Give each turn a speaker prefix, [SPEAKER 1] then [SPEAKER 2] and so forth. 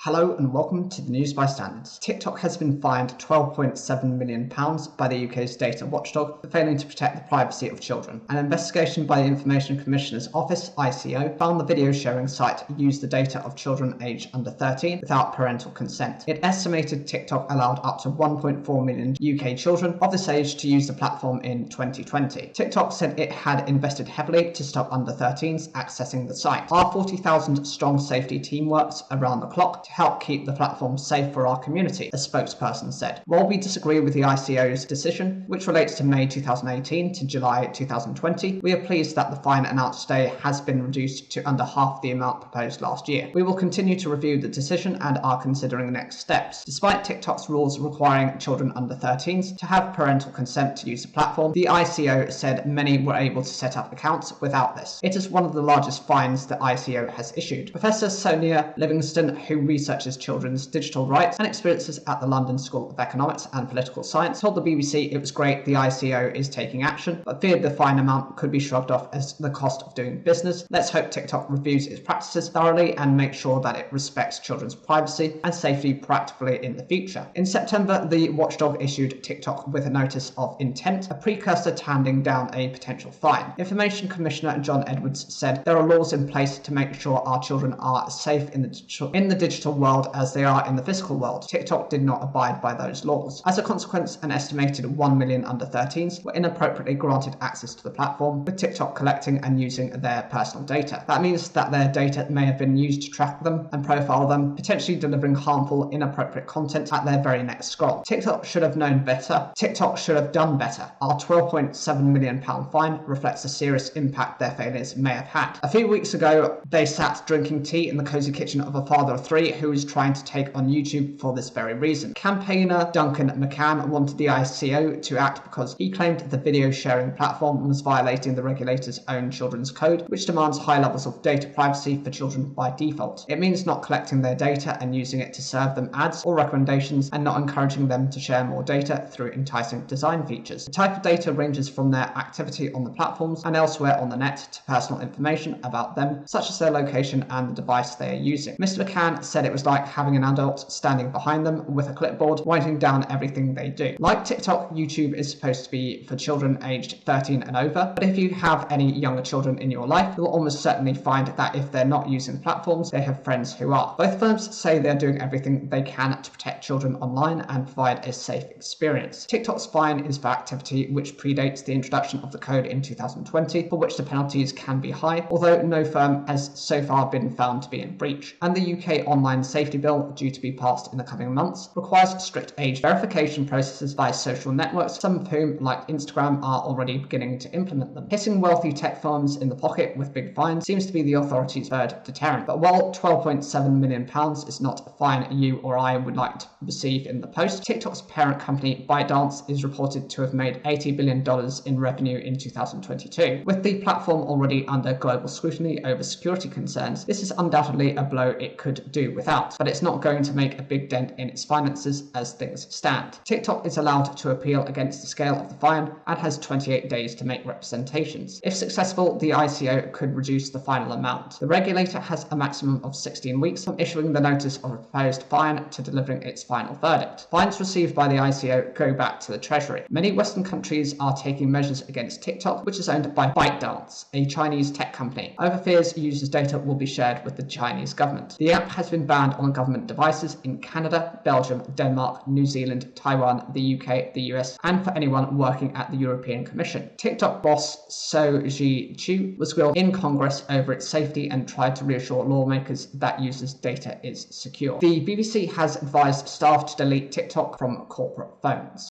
[SPEAKER 1] Hello and welcome to the News by Standards. TikTok has been fined £12.7 million by the UK's data watchdog for failing to protect the privacy of children. An investigation by the Information Commissioner's Office, ICO, found the video sharing site used the data of children aged under 13 without parental consent. It estimated TikTok allowed up to 1.4 million UK children of this age to use the platform in 2020. TikTok said it had invested heavily to stop under 13s accessing the site. Our 40,000 strong safety team works around the clock to help keep the platform safe for our community, a spokesperson said. While we disagree with the ICO's decision, which relates to May 2018 to July 2020, we are pleased that the fine announced today has been reduced to under half the amount proposed last year. We will continue to review the decision and are considering next steps. Despite TikTok's rules requiring children under 13s to have parental consent to use the platform, the ICO said many were able to set up accounts without this. It is one of the largest fines the ICO has issued. Professor Sonia Livingston, who researches children's digital rights and experiences at the London School of Economics and Political Science, told the BBC it was great the ICO is taking action, but feared the fine amount could be shrugged off as the cost of doing business. Let's hope TikTok reviews its practices thoroughly and make sure that it respects children's privacy and safety proactively in the future. In September, the watchdog issued TikTok with a notice of intent, a precursor to handing down a potential fine. Information Commissioner John Edwards said there are laws in place to make sure our children are safe in the digital world as they are in the physical world. TikTok did not abide by those laws. As a consequence, an estimated 1 million under 13s were inappropriately granted access to the platform, with TikTok collecting and using their personal data. That means that their data may have been used to track them and profile them, potentially delivering harmful, inappropriate content at their very next scroll. TikTok should have known better. TikTok should have done better. Our £12.7 million fine reflects the serious impact their failures may have had. A few weeks ago, they sat drinking tea in the cosy kitchen of a father of three who was trying to take on YouTube for this very reason. Campaigner Duncan McCann wanted the ICO to act because he claimed the video sharing platform was violating the regulator's own children's code, which demands high levels of data privacy for children by default. It means not collecting their data and using it to serve them ads or recommendations, and not encouraging them to share more data through enticing design features. The type of data ranges from their activity on the platforms and elsewhere on the net to personal information about them, such as their location and the device they are using. Mr. McCann said it was like having an adult standing behind them with a clipboard writing down everything they do. Like TikTok, YouTube is supposed to be for children aged 13 and over, but if you have any younger children in your life, you'll almost certainly find that if they're not using platforms, they have friends who are. Both firms say they're doing everything they can to protect children online and provide a safe experience. TikTok's fine is for activity which predates the introduction of the code in 2020, for which the penalties can be high, although no firm has so far been found to be in breach. And the UK Online Safety Bill, due to be passed in the coming months, requires strict age verification processes by social networks, some of whom, like Instagram, are already beginning to implement them. Hitting wealthy tech firms in the pocket with big fines seems to be the authorities' third deterrent. But while £12.7 million is not a fine you or I would like to receive in the post, TikTok's parent company ByteDance is reported to have made $80 billion in revenue in 2022. With the platform already under global scrutiny over security concerns, this is undoubtedly a blow it could do without, but it's not going to make a big dent in its finances as things stand. TikTok is allowed to appeal against the scale of the fine and has 28 days to make representations. If successful, the ICO could reduce the final amount. The regulator has a maximum of 16 weeks from issuing the notice of a proposed fine to delivering its final verdict. Fines received by the ICO go back to the Treasury. Many Western countries are taking measures against TikTok, which is owned by ByteDance, a Chinese tech company, over fears users' data will be shared with the Chinese government. The app has been banned on government devices in Canada, Belgium, Denmark, New Zealand, Taiwan, the UK, the US, and for anyone working at the European Commission. TikTok boss Shou Zi was grilled in Congress over its safety and tried to reassure lawmakers that users' data is secure. The BBC has advised staff to delete TikTok from corporate phones.